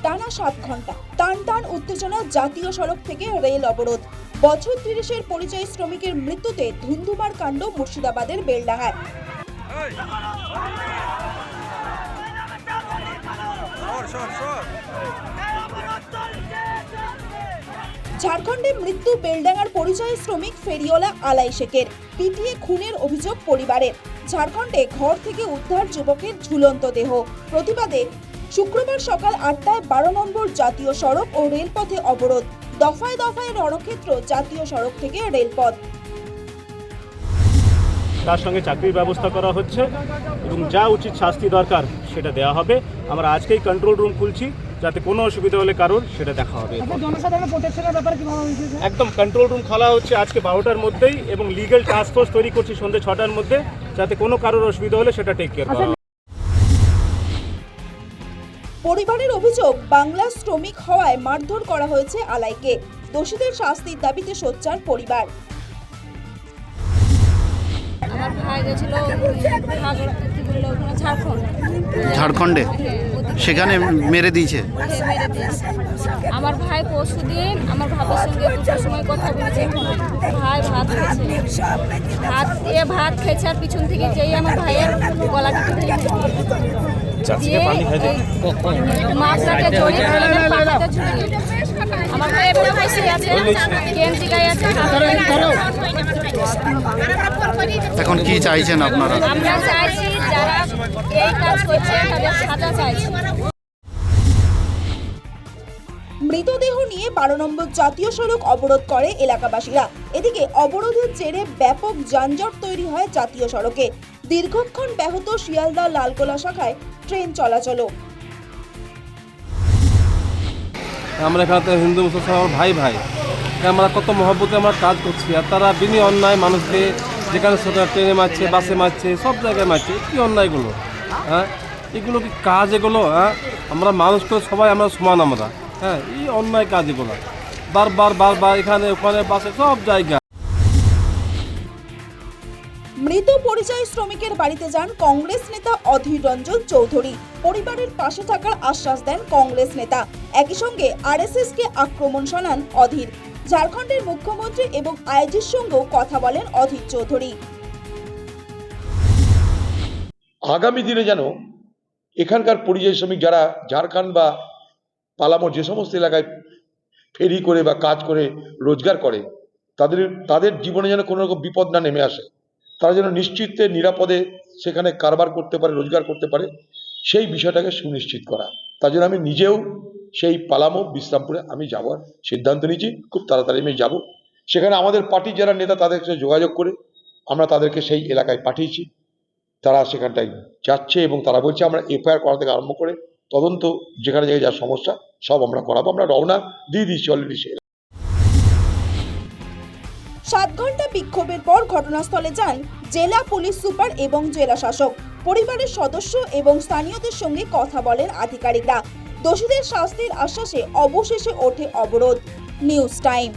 টানা 7 ঘন্টা টান টান উত্তেজনা, জাতীয় সড়ক থেকে রেল অবরোধ। বছর 30-এর পরিযায়ী শ্রমিকের মৃত্যুতে ধুন্ধুমার কাণ্ড মুর্শিদাবাদের বেলডাঙায়। ঝাড়খণ্ডে মৃত্যু বেলডাঙার পরিযায়ী শ্রমিক ফেরিওয়ালা আলাই শেখের। পিটিয়ে খুনের অভিযোগ পরিবারের। ঝাড়খণ্ডে ঘর থেকে উদ্ধার যুবকের ঝুলন্ত দেহ। প্রতিবাদে শুক্রবার সকাল 8টায় 12 নম্বর জাতীয় সড়ক ও রেলপথে অবরোধ। দফায় দফায় রণক্ষেত্র জাতীয় সড়ক থেকে রেলপথ। তার সঙ্গে চাকরির ব্যবস্থা করা হচ্ছে এবং যা উচিত শাস্তি দরকার সেটা দেওয়া হবে। আমরা আজকেই কন্ট্রোল রুম খুলছি, যাতে কোনো অসুবিধা হলে কারোর সেটা দেখা হবে। একদম কন্ট্রোল রুম খোলা হচ্ছে আজকে 12টার মধ্যেই এবং লিগ্যাল টাস্ক ফোর্স তৈরি করছি সন্ধ্যে 6টার মধ্যে, যাতে কোনো কারোর অসুবিধা হলে সেটা টেক কেয়ার করা হবে। পরিবারের অভিযোগ, বাংলা শ্রমিক হওয়ায় মারধর করা হয়েছে আলাইকে। দোষীদের শাস্তির দাবিতে সোচ্চার পরিবার। আমার ভাই গেছিল ঝাড়খণ্ডে, সেখানে মেরে দিয়েছে। আমার ভাই পরশু দিন আমার ভাবের সঙ্গে দুটোর সময় কথা বলেছে। ভাই ভাত খেয়েছে, ভাত খেয়েছে আর পিছন থেকে যেই আমার ভাইয়ের গলা টিপে মাছটাকে জড়িয়ে পাখাতে ঝুলিয়ে আমার ভাই একটা বসে আছে, গেঞ্জি গায়ে আছে। এখন কি চাইছেন আপনারা? আমরা চাইছি যারা এই কাজ করছে তাদের সাজা চাইছি। মৃতদেহ নিয়ে 12 নম্বর জাতীয় সড়ক অবরোধ করে এলাকাবাসীরা। এদিকে অবরোধের জেরে ব্যাপক যানজট তৈরি হয় জাতীয় সড়কে। দীর্ঘক্ষণ ব্যাহত শিয়ালদা লালগোলা শাখায় ট্রেন চলাচল। আমরা এখানে হিন্দু মুসলমান ভাই ভাই, আমরা কত মহব্বতে আমরা কাজ করছি, আর তারা বিনি অন্যায় মানুষকে যেখানে সেখানে ট্রেনে মারছে, বাসে মারছে, সব জায়গায় মারছে। কী অন্যায়গুলো? হ্যাঁ, এগুলো কি কাজ এগুলো? হ্যাঁ, আমরা মানুষ করে সবাই আমরা সমান। আমরা হ্যাঁ, এই অন্যায় কাজ এগুলো বারবার এখানে ওখানে বাসে সব জায়গায়। মৃত পরিযায়ী শ্রমিকের বাড়িতে যান কংগ্রেস নেতা অধীর রঞ্জন চৌধুরী। পরিবারের পাশে থাকার আশ্বাস দেন কংগ্রেস নেতা। একই সঙ্গে আরএসএস কে আক্রমণ শোনান অধীর। ঝাড়খণ্ডের মুখ্যমন্ত্রী এবং আইজির সঙ্গেও কথা বলেন অধীর চৌধুরী। আগামী দিনে যেন এখানকার পরিযায়ী শ্রমিক যারা ঝাড়খণ্ড বা পালামোর যে সমস্ত এলাকায় ফেরি করে বা কাজ করে রোজগার করে, তাদের জীবনে যেন কোনো রকম বিপদ না নেমে আসে, তারা যেন নিশ্চিন্তে নিরাপদে সেখানে কারবার করতে পারে, রোজগার করতে পারে, সেই বিষয়টাকে সুনিশ্চিত করা। তার জন্য আমি নিজেও সেই পালামো বিশ্রামপুরে আমি যাওয়ার সিদ্ধান্ত নিয়েছি। খুব তাড়াতাড়ি আমি যাব। সেখানে আমাদের পার্টির যারা নেতা তাদের সাথে যোগাযোগ করে আমরা তাদেরকে সেই এলাকায় পাঠিয়েছি। তারা সেখানটায় যাচ্ছে এবং তারা বলছে আমরা এফআইআর করা থেকে আরম্ভ করে তদন্ত যেখানে জায়গায় যা সমস্যা সব আমরা করাবো। আমরা রওনা দিয়ে দিচ্ছি অলরেডি। 7 ঘন্টা বিক্ষোভের পর ঘটনাস্থলে যান জেলা পুলিশ সুপার এবং জেলা শাসক। পরিবারের সদস্য এবং স্থানীয়দের সঙ্গে কথা বলেন আধিকারিকরা। দোষীদের শাস্তির আশ্বাসে অবশেষে ওঠে অবরোধ। News time.